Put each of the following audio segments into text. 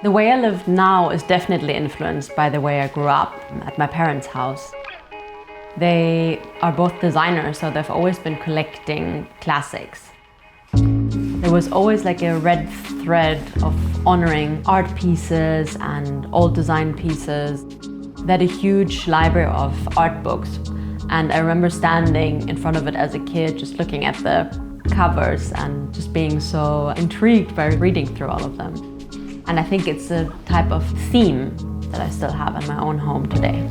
The way I live now is definitely influenced by the way I grew up at my parents' house. They are both designers, so they've always been collecting classics. There was always like a red thread of honoring art pieces and old design pieces. They had a huge library of art books, and I remember standing in front of it as a kid, just looking at the covers and just being so intrigued by reading through all of them. And I think it's a type of theme that I still have in my own home today.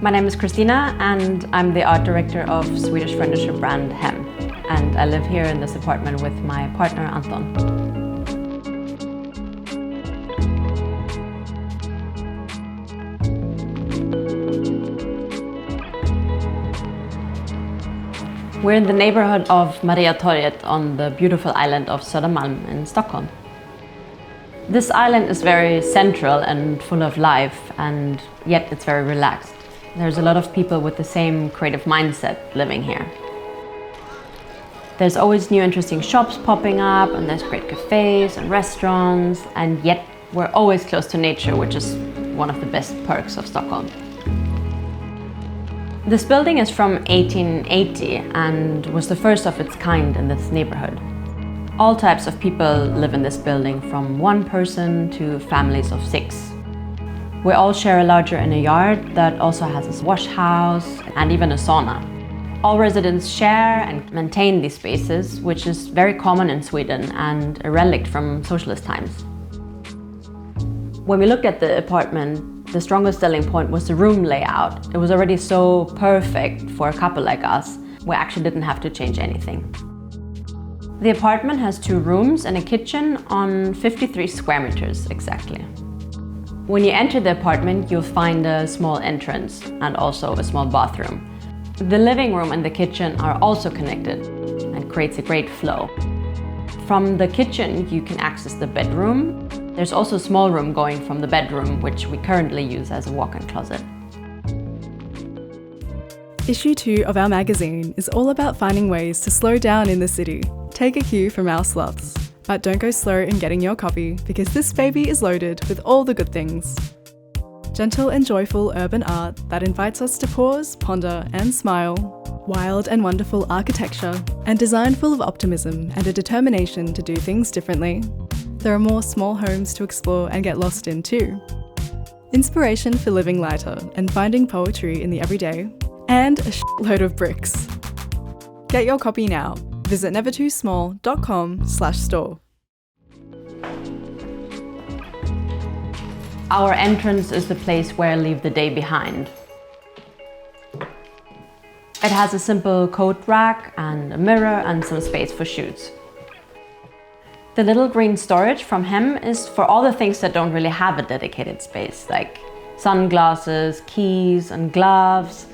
My name is Christina and I'm the art director of Swedish furniture brand Hem. And I live here in this apartment with my partner Anton. We're in the neighborhood of Mariatorget on the beautiful island of Södermalm in Stockholm. This island is very central and full of life, and yet it's very relaxed. There's a lot of people with the same creative mindset living here. There's always new interesting shops popping up, and there's great cafes and restaurants, and yet we're always close to nature, which is one of the best perks of Stockholm. This building is from 1880 and was the first of its kind in this neighborhood. All types of people live in this building, from one person to families of 6. We all share a larger inner yard that also has a wash house and even a sauna. All residents share and maintain these spaces, which is very common in Sweden and a relic from socialist times. When we looked at the apartment, the strongest selling point was the room layout. It was already so perfect for a couple like us. We actually didn't have to change anything. The apartment has 2 rooms and a kitchen on 53 square meters exactly. When you enter the apartment, you'll find a small entrance and also a small bathroom. The living room and the kitchen are also connected and creates a great flow. From the kitchen, you can access the bedroom. There's also a small room going from the bedroom, which we currently use as a walk-in closet. Issue 2 of our magazine is all about finding ways to slow down in the city. Take a cue from our sloths. But don't go slow in getting your copy, because this baby is loaded with all the good things. Gentle and joyful urban art that invites us to pause, ponder and smile. Wild and wonderful architecture, and design full of optimism and a determination to do things differently. There are more small homes to explore and get lost in too. Inspiration for living lighter and finding poetry in the everyday. And a shitload of bricks. Get your copy now. Visit nevertoosmall.com/store. Our entrance is the place where I leave the day behind. It has a simple coat rack and a mirror and some space for shoes. The little green storage from Hem is for all the things that don't really have a dedicated space, like sunglasses, keys and gloves.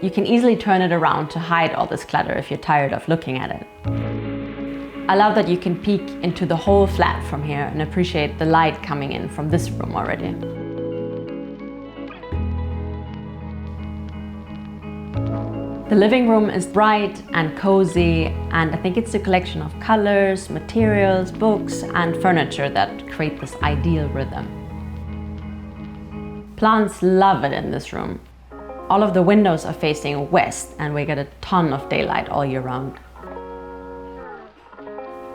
You can easily turn it around to hide all this clutter if you're tired of looking at it. I love that you can peek into the whole flat from here and appreciate the light coming in from this room already. The living room is bright and cozy, and I think it's a collection of colors, materials, books and furniture that create this ideal rhythm. Plants love it in this room. All of the windows are facing west and we get a ton of daylight all year round.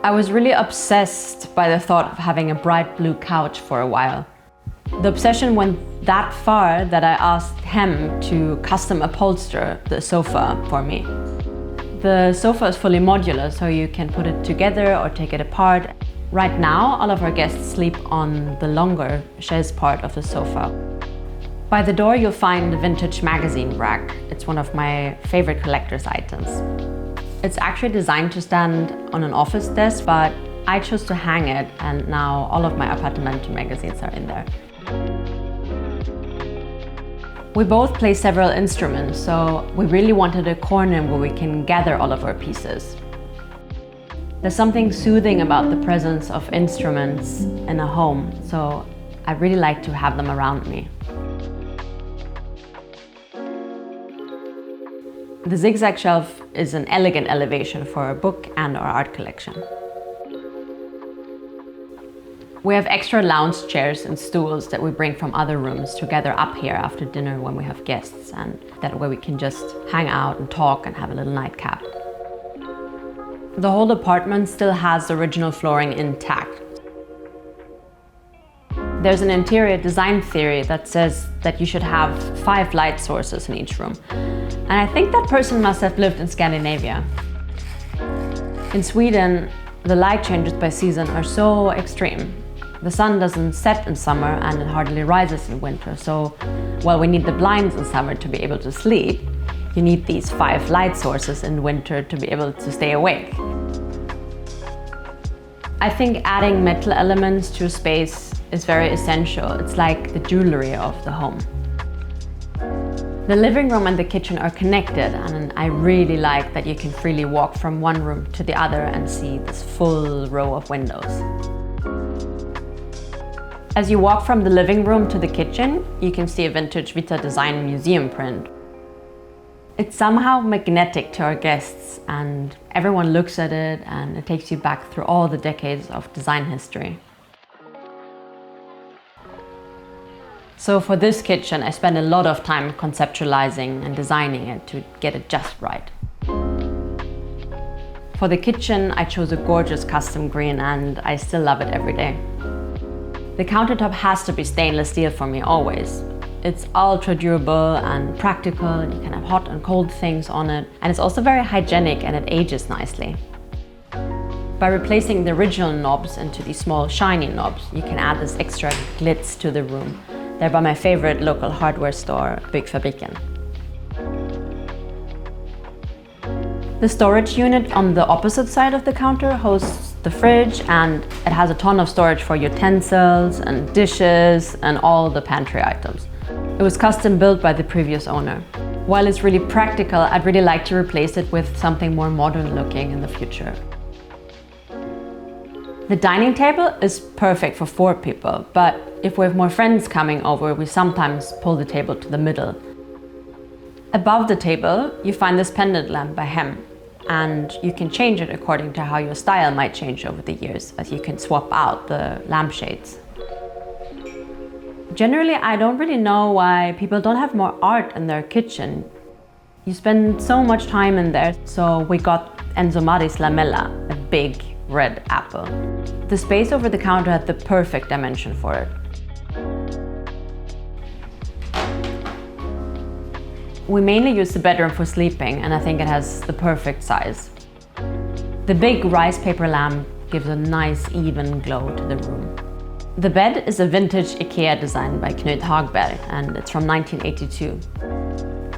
I was really obsessed by the thought of having a bright blue couch for a while. The obsession went that far that I asked Hem to custom upholster the sofa for me. The sofa is fully modular, so you can put it together or take it apart. Right now, all of our guests sleep on the longer chaise part of the sofa. By the door, you'll find the vintage magazine rack. It's one of my favorite collector's items. It's actually designed to stand on an office desk, but I chose to hang it, and now all of my Apartamento magazines are in there. We both play several instruments, so we really wanted a corner where we can gather all of our pieces. There's something soothing about the presence of instruments in a home, so I really like to have them around me. The zigzag shelf is an elegant elevation for our book and our art collection. We have extra lounge chairs and stools that we bring from other rooms to gather up here after dinner when we have guests, and that way we can just hang out and talk and have a little nightcap. The whole apartment still has the original flooring intact. There's an interior design theory that says that you should have 5 light sources in each room. And I think that person must have lived in Scandinavia. In Sweden, the light changes by season are so extreme. The sun doesn't set in summer and it hardly rises in winter. So while we need the blinds in summer to be able to sleep, you need these 5 light sources in winter to be able to stay awake. I think adding metal elements to a space is very essential. It's like the jewelry of the home. The living room and the kitchen are connected, and I really like that you can freely walk from one room to the other and see this full row of windows. As you walk from the living room to the kitchen, you can see a vintage Vita Design museum print. It's somehow magnetic to our guests, and everyone looks at it and it takes you back through all the decades of design history. So for this kitchen, I spent a lot of time conceptualizing and designing it to get it just right. For the kitchen, I chose a gorgeous custom green, and I still love it every day. The countertop has to be stainless steel for me always. It's ultra durable and practical, and you can have hot and cold things on it. And it's also very hygienic and it ages nicely. By replacing the original knobs into these small shiny knobs, you can add this extra glitz to the room. They're by my favorite local hardware store, Byggfabriken. The storage unit on the opposite side of the counter hosts the fridge, and it has a ton of storage for utensils and dishes and all the pantry items. It was custom built by the previous owner. While it's really practical, I'd really like to replace it with something more modern looking in the future. The dining table is perfect for 4 people, but if we have more friends coming over, we sometimes pull the table to the middle. Above the table, you find this pendant lamp by Hem, and you can change it according to how your style might change over the years, as you can swap out the lampshades. Generally, I don't really know why people don't have more art in their kitchen. You spend so much time in there, so we got Enzo Mari's Lamella, a big red apple. The space over the counter had the perfect dimension for it. We mainly use the bedroom for sleeping, and I think it has the perfect size. The big rice paper lamp gives a nice even glow to the room. The bed is a vintage IKEA design by Knut Hagberg, and it's from 1982.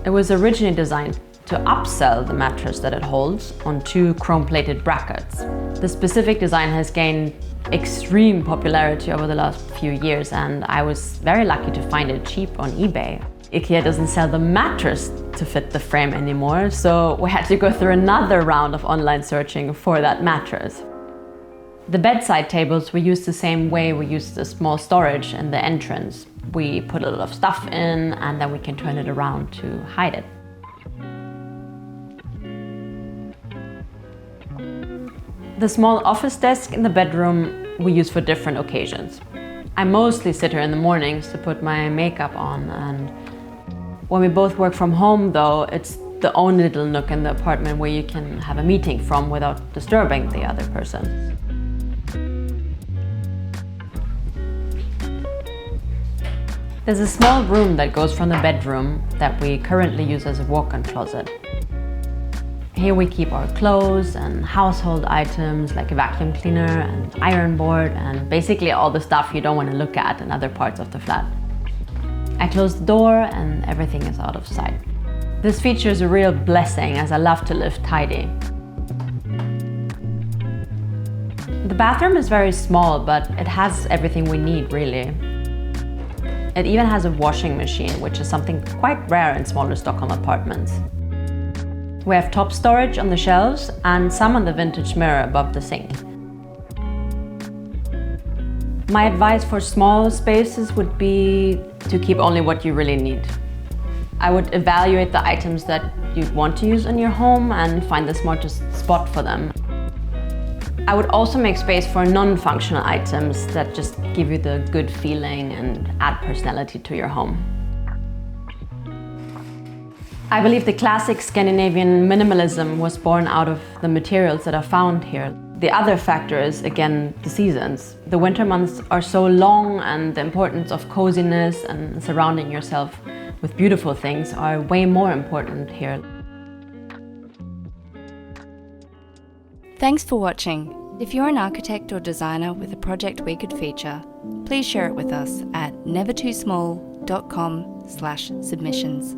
It was originally designed to upsell the mattress that it holds on 2 chrome-plated brackets. The specific design has gained extreme popularity over the last few years, and I was very lucky to find it cheap on eBay. IKEA doesn't sell the mattress to fit the frame anymore, so we had to go through another round of online searching for that mattress. The bedside tables we used the same way we used the small storage in the entrance. We put a lot of stuff in, and then we can turn it around to hide it. The small office desk in the bedroom we use for different occasions. I mostly sit here in the mornings to put my makeup on, and when we both work from home though, it's the only little nook in the apartment where you can have a meeting from without disturbing the other person. There's a small room that goes from the bedroom that we currently use as a walk-in closet. Here we keep our clothes and household items like a vacuum cleaner and iron board and basically all the stuff you don't want to look at in other parts of the flat. I close the door and everything is out of sight. This feature is a real blessing as I love to live tidy. The bathroom is very small, but it has everything we need really. It even has a washing machine, which is something quite rare in smaller Stockholm apartments. We have top storage on the shelves and some on the vintage mirror above the sink. My advice for small spaces would be to keep only what you really need. I would evaluate the items that you want to use in your home and find the smartest spot for them. I would also make space for non-functional items that just give you the good feeling and add personality to your home. I believe the classic Scandinavian minimalism was born out of the materials that are found here. The other factor is, again, the seasons. The winter months are so long, and the importance of coziness and surrounding yourself with beautiful things are way more important here. Thanks for watching. If you're an architect or designer with a project we could feature, please share it with us at nevertoosmall.com/submissions.